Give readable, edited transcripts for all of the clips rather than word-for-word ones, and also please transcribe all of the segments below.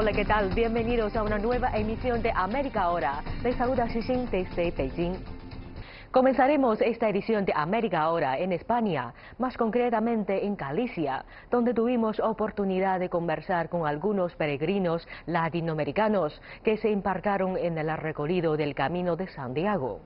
Hola, ¿qué tal? Bienvenidos a una nueva emisión de América Ahora. Les saluda Xixin desde Beijing. Comenzaremos esta edición de América Ahora en España, más concretamente en Galicia, donde tuvimos oportunidad de conversar con algunos peregrinos latinoamericanos que se embarcaron en el recorrido del Camino de Santiago.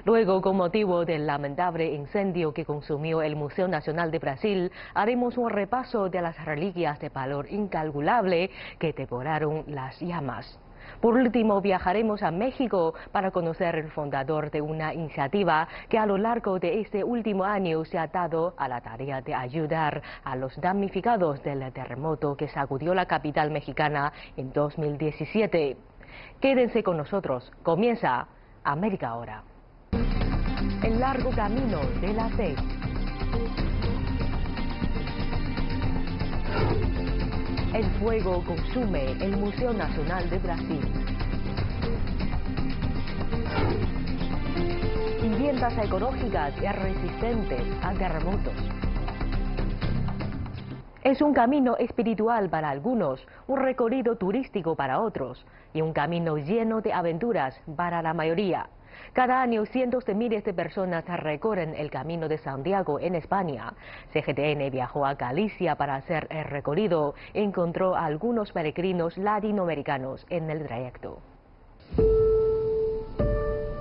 Luego, con motivo del lamentable incendio que consumió el Museo Nacional de Brasil, haremos un repaso de las reliquias de valor incalculable que devoraron las llamas. Por último, viajaremos a México para conocer el fundador de una iniciativa que a lo largo de este último año se ha dado a la tarea de ayudar a los damnificados del terremoto que sacudió la capital mexicana en 2017. Quédense con nosotros. Comienza América Ahora. El largo camino de la fe. El fuego consume el Museo Nacional de Brasil. Viviendas ecológicas y resistentes a terremotos. Es un camino espiritual para algunos, un recorrido turístico para otros y un camino lleno de aventuras para la mayoría. Cada año cientos de miles de personas recorren el Camino de Santiago en España. CGTN viajó a Galicia para hacer el recorrido e encontró a algunos peregrinos latinoamericanos en el trayecto.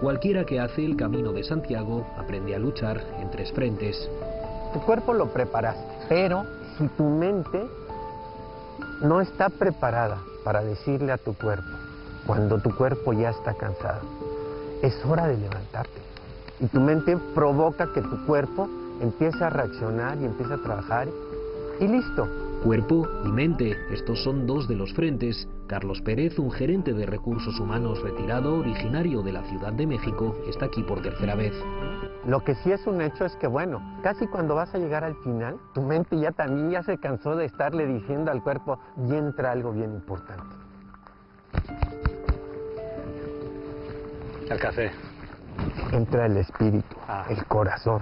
Cualquiera que hace el Camino de Santiago aprende a luchar en tres frentes. Tu cuerpo lo preparas, pero si tu mente no está preparada para decirle a tu cuerpo, cuando tu cuerpo ya está cansado, es hora de levantarte. Y tu mente provoca que tu cuerpo empiece a reaccionar y empiece a trabajar y listo. Cuerpo y mente, estos son dos de los frentes. Carlos Pérez, un gerente de recursos humanos retirado, originario de la Ciudad de México, está aquí por tercera vez. Lo que sí es un hecho es que, bueno, casi cuando vas a llegar al final, tu mente ya se cansó de estarle diciendo al cuerpo, y entra algo bien importante. El café. Entra el espíritu, el corazón.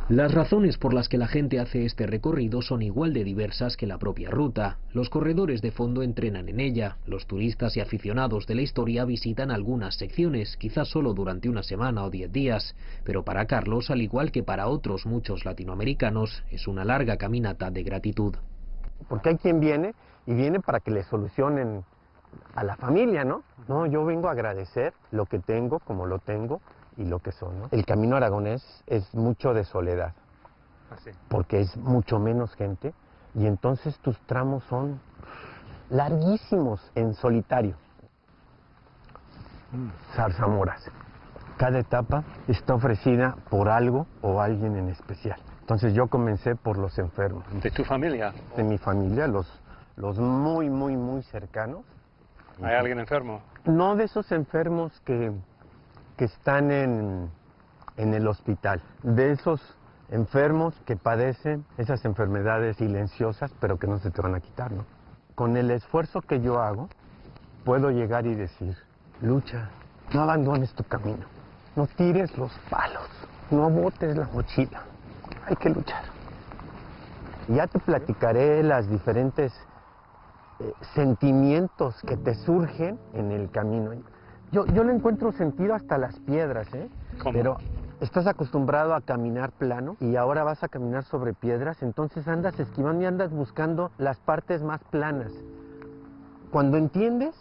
Las razones por las que la gente hace este recorrido son igual de diversas que la propia ruta. Los corredores de fondo entrenan en ella. Los turistas y aficionados de la historia visitan algunas secciones, quizás solo durante una semana o 10 días. Pero para Carlos, al igual que para otros muchos latinoamericanos, es una larga caminata de gratitud. Porque hay quien viene y viene para que le solucionen a la familia, ¿no? No, yo vengo a agradecer lo que tengo, como lo tengo y lo que soy, ¿no? El camino aragonés es mucho de soledad, porque es mucho menos gente y entonces tus tramos son larguísimos en solitario. Zarzamoras. Cada etapa está ofrecida por algo o alguien en especial. Entonces yo comencé por los enfermos. ¿De tu familia? De mi familia, los muy cercanos. ¿Hay alguien enfermo? No de esos enfermos que están en el hospital, de esos enfermos que padecen esas enfermedades silenciosas, pero que no se te van a quitar, ¿no? Con el esfuerzo que yo hago, puedo llegar y decir, lucha, no abandones tu camino, no tires los palos, no botes la mochila, hay que luchar. Ya te platicaré las diferentes sentimientos que te surgen en el camino. Yo le encuentro sentido hasta las piedras, ¿eh? ¿Cómo? Pero estás acostumbrado a caminar plano y ahora vas a caminar sobre piedras, entonces andas esquivando y andas buscando las partes más planas. Cuando entiendes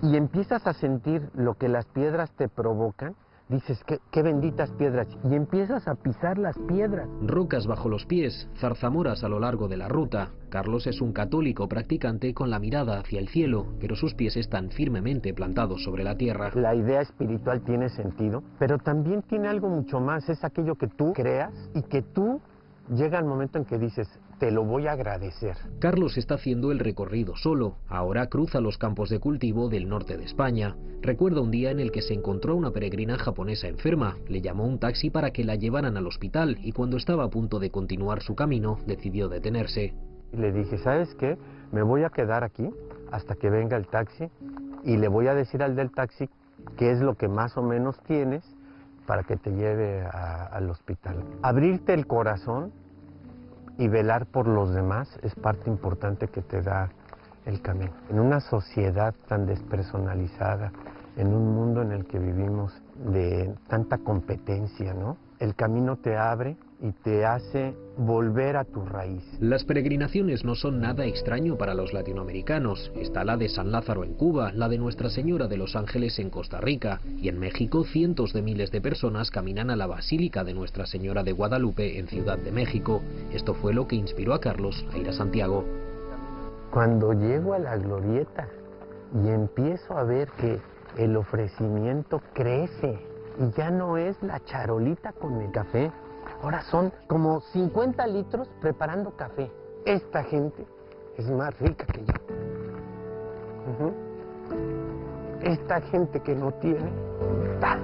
y empiezas a sentir lo que las piedras te provocan, dices, qué benditas piedras, y empiezas a pisar las piedras. Rocas bajo los pies, zarzamoras a lo largo de la ruta. Carlos es un católico practicante con la mirada hacia el cielo, pero sus pies están firmemente plantados sobre la tierra. La idea espiritual tiene sentido, pero también tiene algo mucho más, es aquello que tú creas y que tú llega el momento en que dices, te lo voy a agradecer. Carlos está haciendo el recorrido solo. Ahora cruza los campos de cultivo del norte de España. Recuerda un día en el que se encontró a una peregrina japonesa enferma. Le llamó un taxi para que la llevaran al hospital y cuando estaba a punto de continuar su camino, decidió detenerse. Y le dije, ¿sabes qué? Me voy a quedar aquí hasta que venga el taxi y le voy a decir al del taxi qué es lo que más o menos tienes para que te lleve al hospital. Abrirte el corazón y velar por los demás es parte importante que te da el camino. En una sociedad tan despersonalizada, en un mundo en el que vivimos de tanta competencia, ¿no? El camino te abre y te hace volver a tu raíz. Las peregrinaciones no son nada extraño para los latinoamericanos. Está la de San Lázaro en Cuba, la de Nuestra Señora de los Ángeles en Costa Rica, y en México cientos de miles de personas caminan a la Basílica de Nuestra Señora de Guadalupe en Ciudad de México. Esto fue lo que inspiró a Carlos a ir a Santiago. Cuando llego a la glorieta y empiezo a ver que el ofrecimiento crece y ya no es la charolita con el café, ahora son como 50 litros preparando café. Esta gente es más rica que yo. Esta gente que no tiene, ¡ta!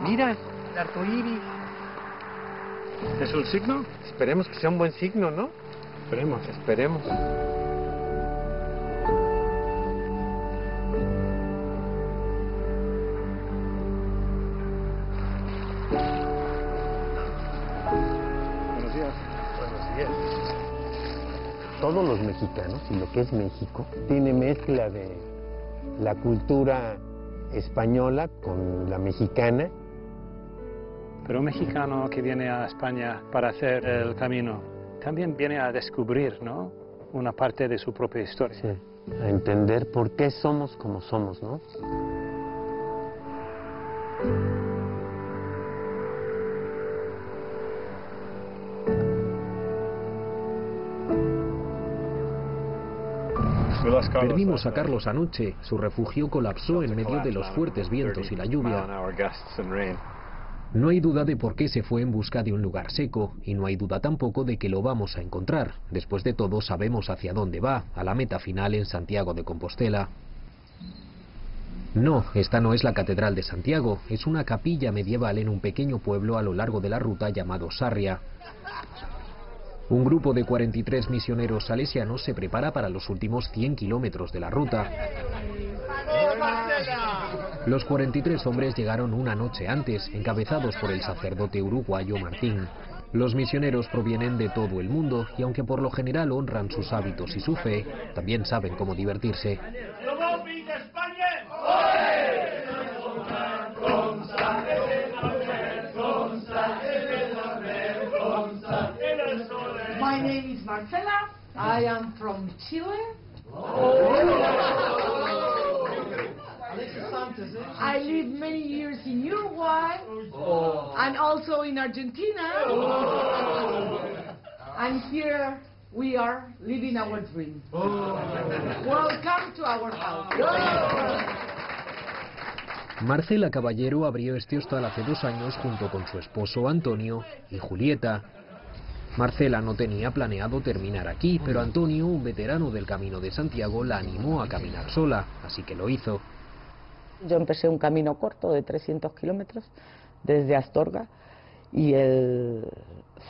Mira, el arco iris. ¿Es un signo? Esperemos que sea un buen signo, ¿no? Esperemos. Esperemos. Buenos días. Buenos días. Todos los mexicanos, y lo que es México, tiene mezcla de la cultura española con la mexicana. Pero un mexicano que viene a España para hacer el camino también viene a descubrir, ¿no?, una parte de su propia historia. Sí, a entender por qué somos como somos, ¿no? Perdimos a Carlos anoche. Su refugio colapsó en medio de los fuertes vientos y la lluvia. No hay duda de por qué se fue en busca de un lugar seco, y no hay duda tampoco de que lo vamos a encontrar. Después de todo, sabemos hacia dónde va, a la meta final en Santiago de Compostela. No, esta no es la Catedral de Santiago, es una capilla medieval en un pequeño pueblo a lo largo de la ruta llamado Sarria. Un grupo de 43 misioneros salesianos se prepara para los últimos 100 kilómetros de la ruta. Los 43 hombres llegaron una noche antes, encabezados por el sacerdote uruguayo Martín. Los misioneros provienen de todo el mundo y aunque por lo general honran sus hábitos y su fe, también saben cómo divertirse. My name is Marcela. I am from Chile. I lived many years in Uruguay and also in Argentina. And here we are living our dream. Welcome to our house. Marcela Caballero abrió este hostal hace 2 años junto con su esposo Antonio y Julieta. Marcela no tenía planeado terminar aquí, pero Antonio, un veterano del Camino de Santiago, la animó a caminar sola, así que lo hizo. Yo empecé un camino corto de 300 kilómetros desde Astorga y el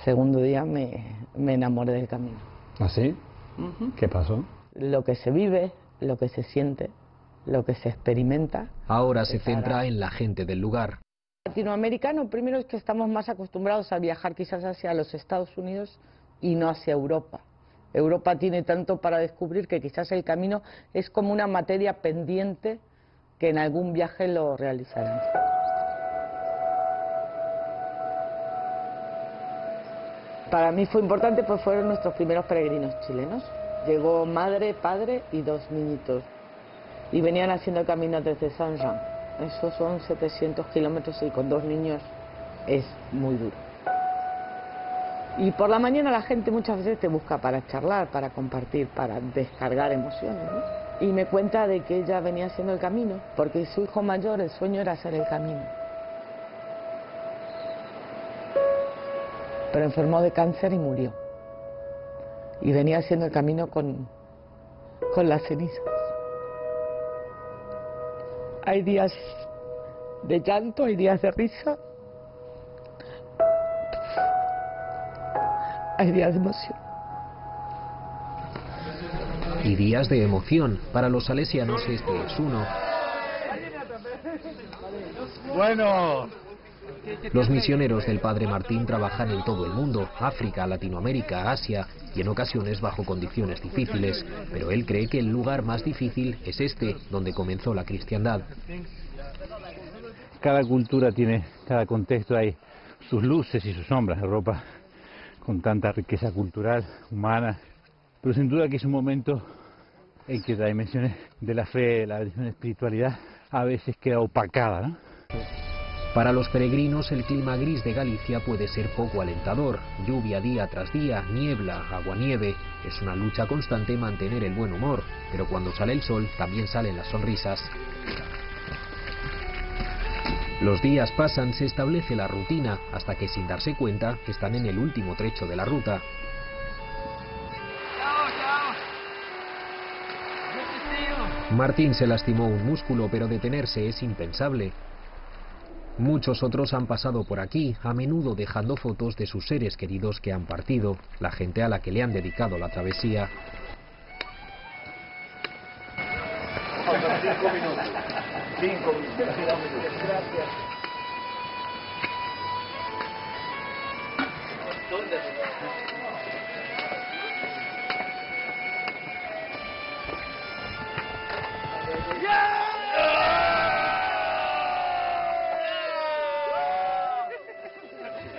segundo día me enamoré del camino. ¿Ah, sí? ¿Qué pasó? Lo que se vive, lo que se siente, lo que se experimenta. Ahora se centra en la gente del lugar. Latinoamericano, primero es que estamos más acostumbrados a viajar quizás hacia los Estados Unidos y no hacia Europa. Europa tiene tanto para descubrir que quizás el camino es como una materia pendiente que en algún viaje lo realizarán. Para mí fue importante, pues fueron nuestros primeros peregrinos chilenos. Llegó madre, padre y 2 niñitos. Y venían haciendo el camino desde Saint-Jean. Esos son 700 kilómetros y con 2 niños es muy duro. Y por la mañana la gente muchas veces te busca para charlar, para compartir, para descargar emociones, ¿no? Y me cuenta de que ella venía haciendo el camino, porque su hijo mayor, el sueño era hacer el camino. Pero enfermó de cáncer y murió. Y venía haciendo el camino con las cenizas. Hay días de llanto, hay días de risa, hay días de emoción. Y días de emoción. Para los salesianos este es uno. Bueno. Los misioneros del Padre Martín trabajan en todo el mundo, África, Latinoamérica, Asia, y en ocasiones bajo condiciones difíciles, pero él cree que el lugar más difícil es este, donde comenzó la cristiandad. Cada cultura tiene, cada contexto hay sus luces y sus sombras. Europa con tanta riqueza cultural, humana, pero sin duda que es un momento en que la dimensión de la fe, la dimensión de espiritualidad a veces queda opacada, ¿no? Para los peregrinos, el clima gris de Galicia puede ser poco alentador. Lluvia día tras día, niebla, aguanieve. Es una lucha constante mantener el buen humor, pero cuando sale el sol también salen las sonrisas. Los días pasan, se establece la rutina, hasta que sin darse cuenta están en el último trecho de la ruta. Martín se lastimó un músculo, pero detenerse es impensable. Muchos otros han pasado por aquí, a menudo dejando fotos de sus seres queridos que han partido, la gente a la que le han dedicado la travesía. 5 minutos. 5 minutos. Gracias.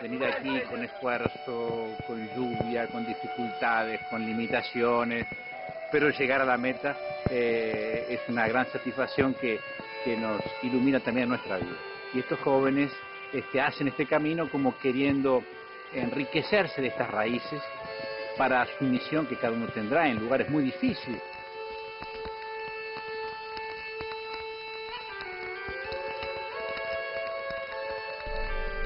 Venir aquí con esfuerzo, con lluvia, con dificultades, con limitaciones, pero llegar a la meta es una gran satisfacción que nos ilumina también nuestra vida. Y estos jóvenes hacen este camino como queriendo enriquecerse de estas raíces para su misión que cada uno tendrá en lugares muy difíciles.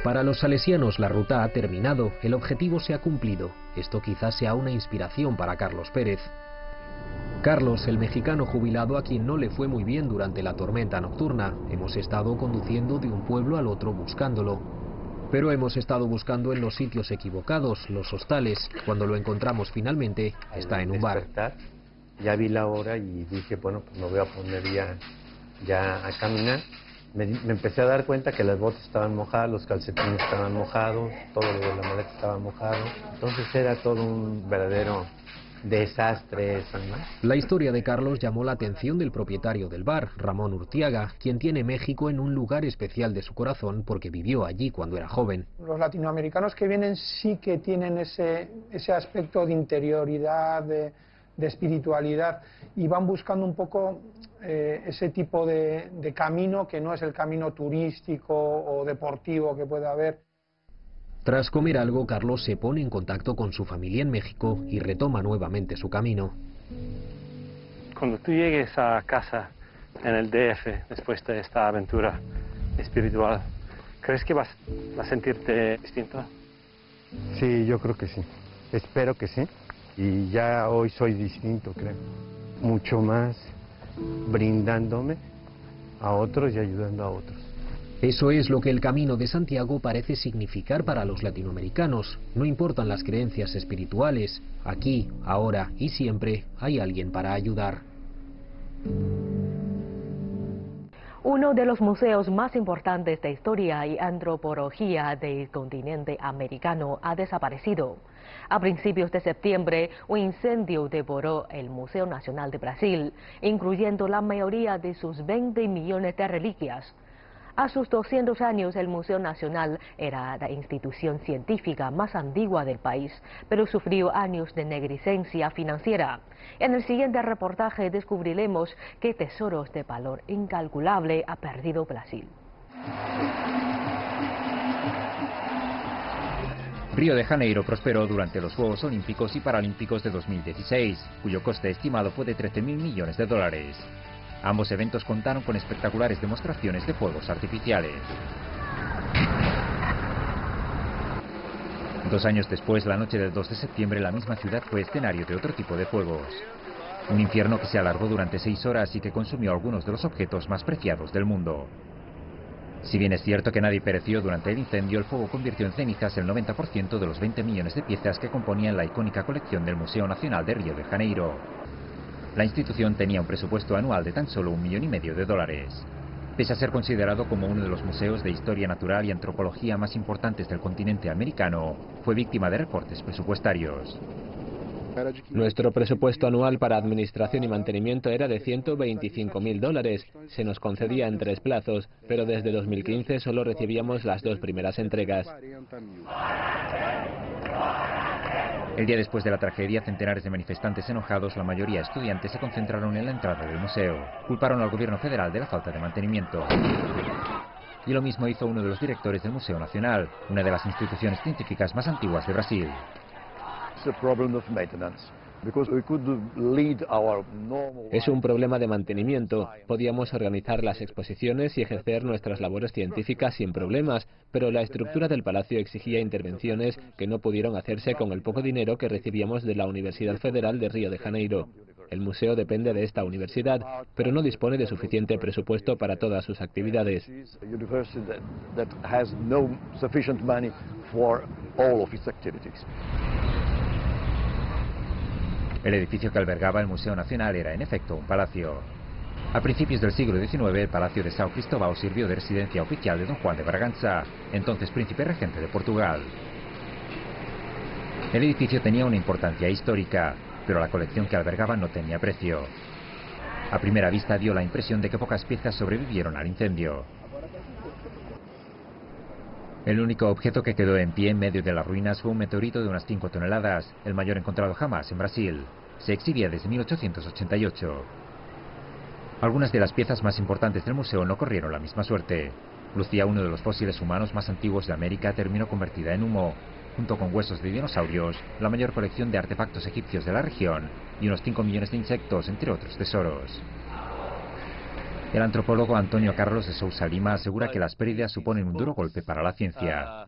Para los salesianos la ruta ha terminado, el objetivo se ha cumplido. Esto quizás sea una inspiración para Carlos Pérez. Carlos, el mexicano jubilado a quien no le fue muy bien durante la tormenta nocturna. Hemos estado conduciendo de un pueblo al otro buscándolo. Pero hemos estado buscando en los sitios equivocados, los hostales. Cuando lo encontramos finalmente, está en un bar. Ya vi la hora y dije, bueno, pues me voy a poner ya a caminar. Me empecé a dar cuenta que las botas estaban mojadas, los calcetines estaban mojados, todo lo de la maleta estaba mojado. Entonces era todo un verdadero desastre eso, ¿no? La historia de Carlos llamó la atención del propietario del bar, Ramón Urtiaga, quien tiene México en un lugar especial de su corazón porque vivió allí cuando era joven. Los latinoamericanos que vienen sí que tienen ese aspecto de interioridad, de espiritualidad, y van buscando un poco ese tipo de camino que no es el camino turístico o deportivo que pueda haber. Tras comer algo, Carlos se pone en contacto con su familia en México y retoma nuevamente su camino. Cuando tú llegues a casa en el DF después de esta aventura espiritual, ¿crees que vas a sentirte distinto? Sí, yo creo que sí. Espero que sí. Y ya hoy soy distinto, creo. Mucho más brindándome a otros y ayudando a otros. Eso es lo que el Camino de Santiago parece significar para los latinoamericanos. No importan las creencias espirituales, aquí, ahora y siempre hay alguien para ayudar. Uno de los museos más importantes de historia y antropología del continente americano ha desaparecido. A principios de septiembre, un incendio devoró el Museo Nacional de Brasil, incluyendo la mayoría de sus 20 millones de reliquias. A sus 200 años, el Museo Nacional era la institución científica más antigua del país, pero sufrió años de negligencia financiera. En el siguiente reportaje descubriremos qué tesoros de valor incalculable ha perdido Brasil. Río de Janeiro prosperó durante los Juegos Olímpicos y Paralímpicos de 2016, cuyo coste estimado fue de 13.000 millones de dólares. Ambos eventos contaron con espectaculares demostraciones de fuegos artificiales. 2 años después, la noche del 2 de septiembre, la misma ciudad fue escenario de otro tipo de fuegos. Un infierno que se alargó durante 6 horas y que consumió algunos de los objetos más preciados del mundo. Si bien es cierto que nadie pereció durante el incendio, el fuego convirtió en cenizas el 90% de los 20 millones de piezas que componían la icónica colección del Museo Nacional de Río de Janeiro. La institución tenía un presupuesto anual de tan solo $1,5 millones. Pese a ser considerado como uno de los museos de historia natural y antropología más importantes del continente americano, fue víctima de recortes presupuestarios. Nuestro presupuesto anual para administración y mantenimiento era de $125.000. Se nos concedía en 3 plazos, pero desde 2015 solo recibíamos las 2 primeras entregas. El día después de la tragedia, centenares de manifestantes enojados, la mayoría estudiantes, se concentraron en la entrada del museo. Culparon al gobierno federal de la falta de mantenimiento. Y lo mismo hizo uno de los directores del Museo Nacional, una de las instituciones científicas más antiguas de Brasil. Es un problema de mantenimiento. Podíamos organizar las exposiciones y ejercer nuestras labores científicas sin problemas, pero la estructura del palacio exigía intervenciones que no pudieron hacerse con el poco dinero que recibíamos de la Universidad Federal de Río de Janeiro. El museo depende de esta universidad, pero no dispone de suficiente presupuesto para todas sus actividades. El edificio que albergaba el Museo Nacional era, en efecto, un palacio. A principios del siglo XIX, el Palacio de São Cristóvão sirvió de residencia oficial de don Juan de Bragança, entonces príncipe regente de Portugal. El edificio tenía una importancia histórica, pero la colección que albergaba no tenía precio. A primera vista dio la impresión de que pocas piezas sobrevivieron al incendio. El único objeto que quedó en pie en medio de las ruinas fue un meteorito de unas 5 toneladas, el mayor encontrado jamás en Brasil. Se exhibía desde 1888. Algunas de las piezas más importantes del museo no corrieron la misma suerte. Lucía uno de los fósiles humanos más antiguos de América, terminó convertida en humo, junto con huesos de dinosaurios, la mayor colección de artefactos egipcios de la región y unos 5 millones de insectos, entre otros tesoros. El antropólogo Antonio Carlos de Sousa Lima asegura que las pérdidas suponen un duro golpe para la ciencia.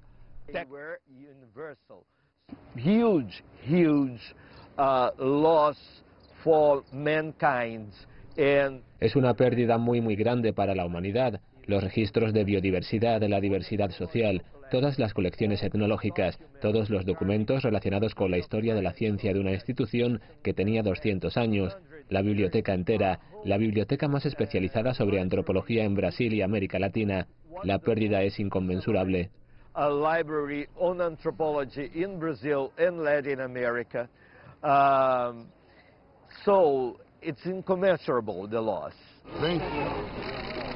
Es una pérdida muy grande para la humanidad. Los registros de biodiversidad, la diversidad social, todas las colecciones etnológicas, todos los documentos relacionados con la historia de la ciencia de una institución que tenía 200 años, la biblioteca entera, la biblioteca más especializada sobre antropología en Brasil y América Latina. La pérdida es inconmensurable. A library on anthropology in Brazil and Latin America. So it's incommensurable, the loss.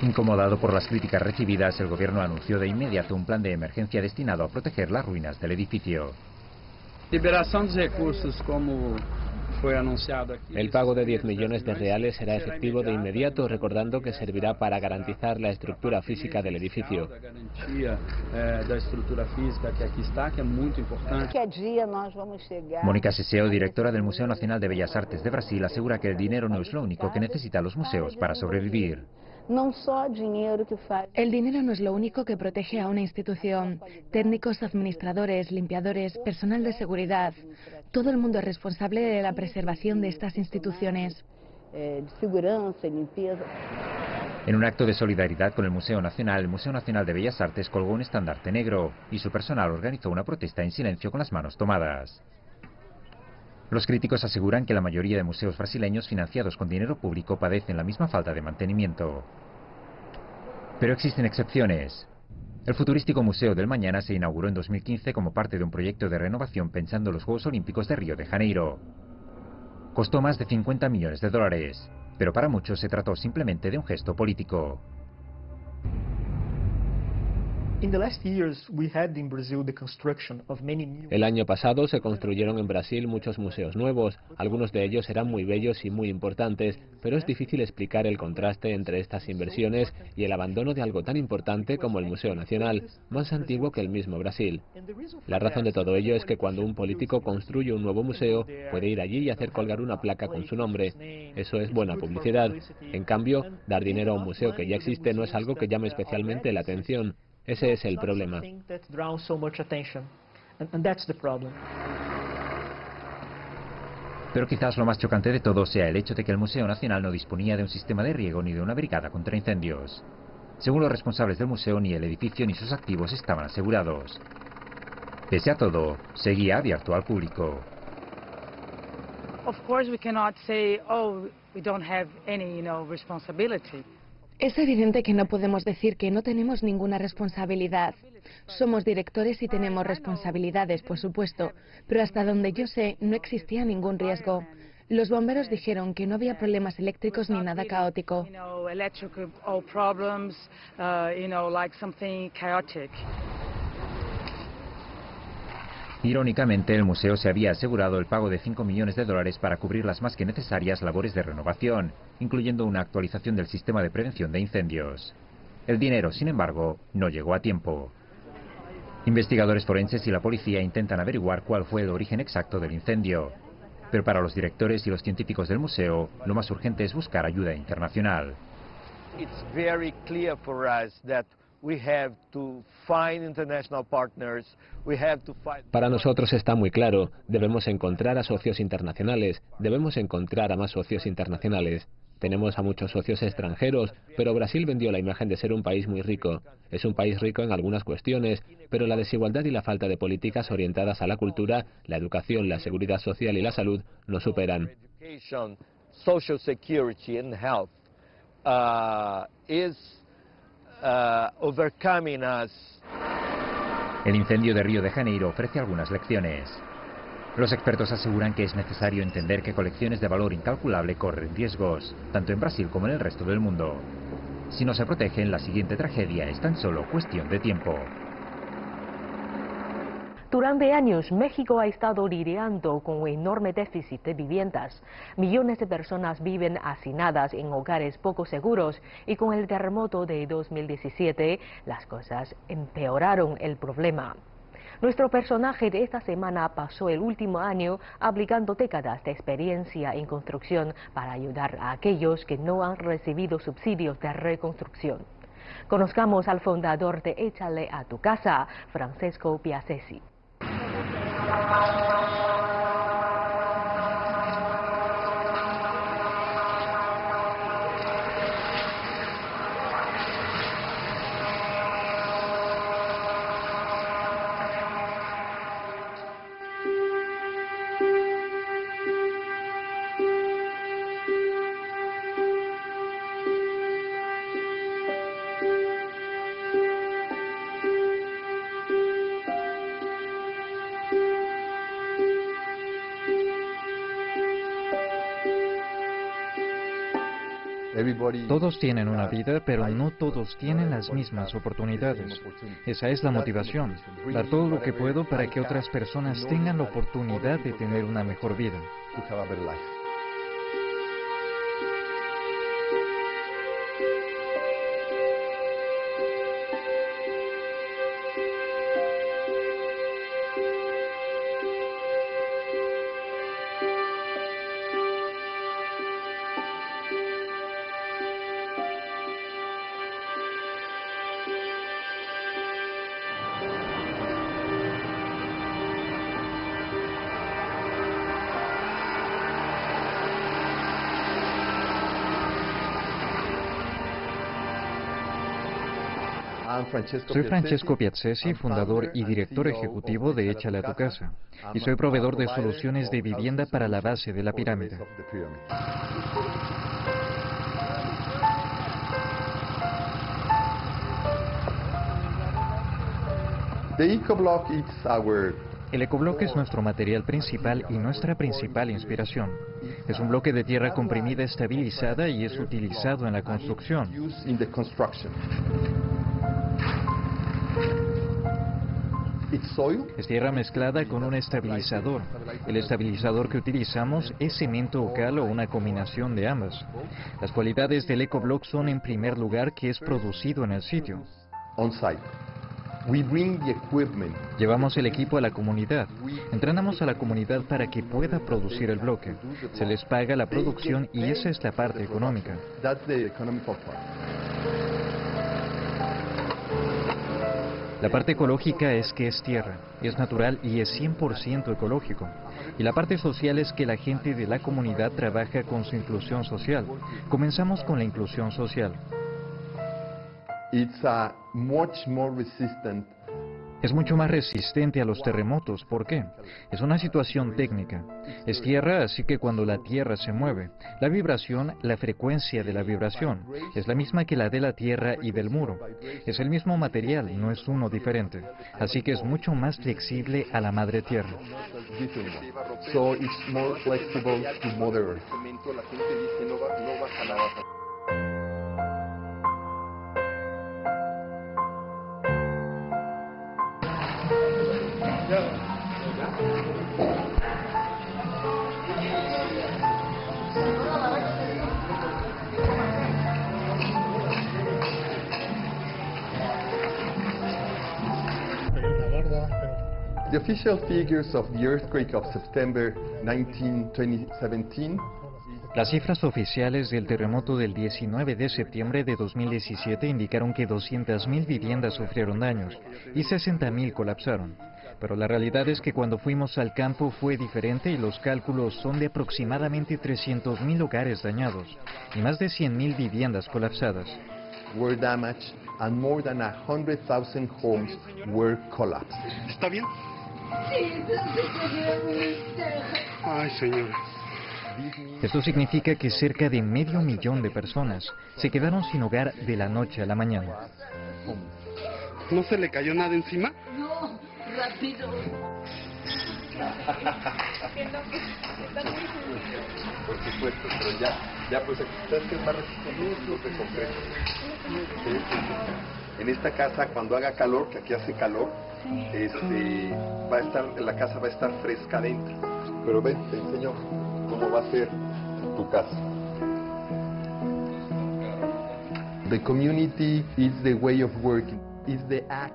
Incomodado por las críticas recibidas, el gobierno anunció de inmediato un plan de emergencia destinado a proteger las ruinas del edificio. Liberación de recursos, como fue anunciado aquí. El pago de 10 millones de reales será efectivo de inmediato, recordando que servirá para garantizar la estructura física del edificio. Mónica Seseo, directora del Museo Nacional de Bellas Artes de Brasil, asegura que el dinero no es lo único que necesitan los museos para sobrevivir. El dinero no es lo único que protege a una institución. Técnicos, administradores, limpiadores, personal de seguridad. Todo el mundo es responsable de la preservación de estas instituciones. En un acto de solidaridad con el Museo Nacional de Bellas Artes colgó un estandarte negro y su personal organizó una protesta en silencio con las manos tomadas. Los críticos aseguran que la mayoría de museos brasileños financiados con dinero público padecen la misma falta de mantenimiento. Pero existen excepciones. El futurístico Museo del Mañana se inauguró en 2015 como parte de un proyecto de renovación pensando en los Juegos Olímpicos de Río de Janeiro. Costó más de 50 millones de dólares, pero para muchos se trató simplemente de un gesto político. El año pasado se construyeron en Brasil muchos museos nuevos. Algunos de ellos eran muy bellos y muy importantes, pero es difícil explicar el contraste entre estas inversiones y el abandono de algo tan importante como el Museo Nacional, más antiguo que el mismo Brasil. La razón de todo ello es que cuando un político construye un nuevo museo, puede ir allí y hacer colgar una placa con su nombre. Eso es buena publicidad. En cambio, dar dinero a un museo que ya existe no es algo que llame especialmente la atención. Ese es el problema. Pero quizás lo más chocante de todo sea el hecho de que el Museo Nacional no disponía de un sistema de riego ni de una brigada contra incendios. Según los responsables del museo, ni el edificio ni sus activos estaban asegurados. Pese a todo, seguía abierto al público. Es evidente que no podemos decir que no tenemos ninguna responsabilidad. Somos directores y tenemos responsabilidades, por supuesto, pero hasta donde yo sé, no existía ningún riesgo. Los bomberos dijeron que no había problemas eléctricos ni nada caótico. Irónicamente, el museo se había asegurado el pago de 5 millones de dólares para cubrir las más que necesarias labores de renovación, incluyendo una actualización del sistema de prevención de incendios. El dinero, sin embargo, no llegó a tiempo. Investigadores forenses y la policía intentan averiguar cuál fue el origen exacto del incendio. Pero para los directores y los científicos del museo, lo más urgente es buscar ayuda internacional. It's very clear for us that we have to find international partners. Para nosotros está muy claro, debemos encontrar a socios internacionales, debemos encontrar a más socios internacionales. Tenemos a muchos socios extranjeros, pero Brasil vendió la imagen de ser un país muy rico. Es un país rico en algunas cuestiones, pero la desigualdad y la falta de políticas orientadas a la cultura, la educación, la seguridad social y la salud nos superan. Social security and health is overcoming us. El incendio de Río de Janeiro ofrece algunas lecciones. Los expertos aseguran que es necesario entender que colecciones de valor incalculable corren riesgos, tanto en Brasil como en el resto del mundo. Si no se protegen, la siguiente tragedia es tan solo cuestión de tiempo. Durante años, México ha estado lidiando con un enorme déficit de viviendas. Millones de personas viven hacinadas en hogares poco seguros y con el terremoto de 2017, las cosas empeoraron el problema. Nuestro personaje de esta semana pasó el último año aplicando décadas de experiencia en construcción para ayudar a aquellos que no han recibido subsidios de reconstrucción. Conozcamos al fundador de Échale a tu casa, Francesco Piazzesi. Todos tienen una vida, pero no todos tienen las mismas oportunidades. Esa es la motivación, dar todo lo que puedo para que otras personas tengan la oportunidad de tener una mejor vida. Soy Francesco Piazzesi, fundador y director ejecutivo de Échale a tu casa, y soy proveedor de soluciones de vivienda para la base de la pirámide. El ecobloque es nuestro material principal y nuestra principal inspiración. Es un bloque de tierra comprimida estabilizada y es utilizado en la construcción. Es tierra mezclada con un estabilizador. El estabilizador que utilizamos es cemento o cal o una combinación de ambas. Las cualidades del ecoblock son, en primer lugar, que es producido en el sitio. Llevamos el equipo a la comunidad. Entrenamos a la comunidad para que pueda producir el bloque. Se les paga la producción y esa es la parte económica. La parte ecológica es que es tierra, es natural y es 100% ecológico. Y la parte social es que la gente de la comunidad trabaja con su inclusión social. Comenzamos con la inclusión social. Es mucho más resistente a los terremotos. ¿Por qué? Es una situación técnica. Es tierra, así que cuando la tierra se mueve, la vibración, la frecuencia de la vibración, es la misma que la de la tierra y del muro. Es el mismo material, no es uno diferente. Así que es mucho más flexible a la madre tierra. So it's more flexible to Mother Earth. The official figures of the earthquake of September 2017. Las cifras oficiales del terremoto del 19 de septiembre de 2017 indicaron que 200.000 viviendas sufrieron daños y 60.000 colapsaron. Pero la realidad es que cuando fuimos al campo fue diferente y los cálculos son de aproximadamente 300.000 hogares dañados y más de 100.000 viviendas colapsadas. Were damaged and more than 100,000 homes were collapsed. ¿Está bien? Sí, ay, señor. Esto significa que cerca de 500.000 de personas se quedaron sin hogar de la noche a la mañana. ¿No se le cayó nada encima? No, rápido. Por supuesto, pero ya pues aquí ¿sabes qué es más resistente? Los de concreto. En esta casa cuando haga calor, que aquí hace calor, la casa va a estar fresca adentro. Pero ven, te enseño cómo va a ser tu casa. The community is the way of working.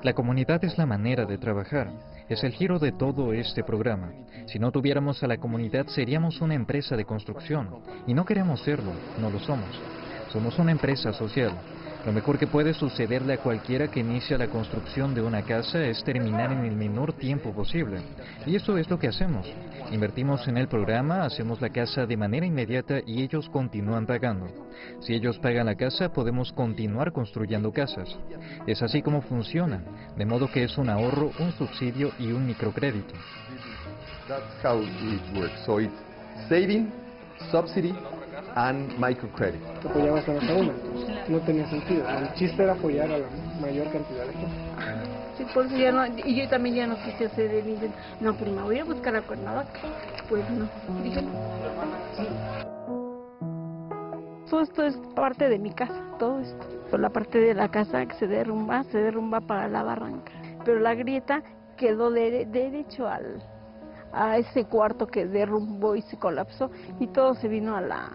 La comunidad es la manera de trabajar. Es el giro de todo este programa. Si no tuviéramos a la comunidad, seríamos una empresa de construcción. Y no queremos serlo, no lo somos. Somos una empresa social. Lo mejor que puede sucederle a cualquiera que inicia la construcción de una casa es terminar en el menor tiempo posible. Y eso es lo que hacemos. Invertimos en el programa, hacemos la casa de manera inmediata y ellos continúan pagando. Si ellos pagan la casa, podemos continuar construyendo casas. Es así como funciona, de modo que es un ahorro, un subsidio y un microcrédito. That's how it works. So it's saving, subsidy and microcredit. Te apoyabas a los aumentos, no tenía sentido. El chiste era apoyar a la mayor cantidad de gente. Sí, por eso ya no, y yo también ya no quise hacer el intento. No, pero me voy a buscar a Cuernavaca. Pues no, dije no. Todo esto es parte de mi casa, todo esto. Por la parte de la casa que se derrumba para la barranca. Pero la grieta quedó derecho a ese cuarto que derrumbó y se colapsó y todo se vino a la...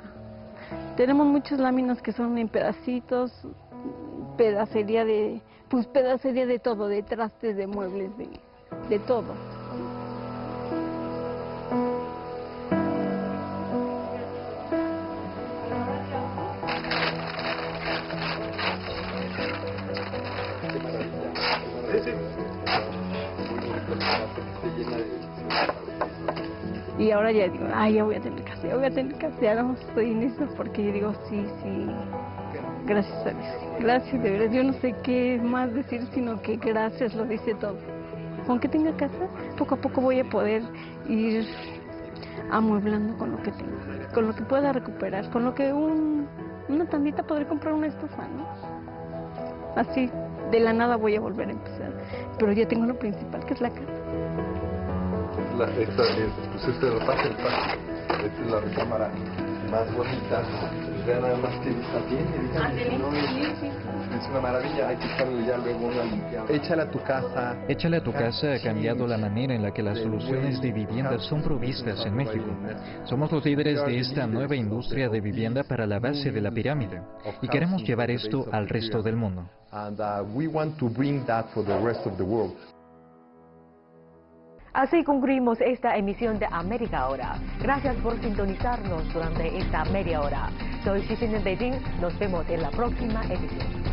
Tenemos muchas láminas que son en pedacitos, pedacería de todo, de trastes, de muebles, de todo. Y ahora ya digo, ya voy a tener casa, ya no estoy en eso porque yo digo, sí, gracias a Dios, gracias de verdad, yo no sé qué más decir, sino que gracias lo dice todo. Aunque tenga casa, poco a poco voy a poder ir amueblando con lo que tengo, con lo que pueda recuperar, con lo que una tandita podré comprar una estufa, ¿no? Así, de la nada voy a volver a empezar, pero ya tengo lo principal, que es la casa. Esta es la parte del patio. Esta es la recámara más bonita. Vean nada más que está bien. Es una maravilla, hay que echarle ya luego una limpiada. Échale a tu casa. Échale a tu casa ha cambiado la manera en la que las soluciones de vivienda son provistas en México. Somos los líderes de esta nueva industria de vivienda para la base de la pirámide y queremos llevar esto al resto del mundo. And we want to bring that for the rest of the world. Así concluimos esta emisión de América Ahora. Gracias por sintonizarnos durante esta media hora. Soy Xixin en Beijing. Nos vemos en la próxima edición.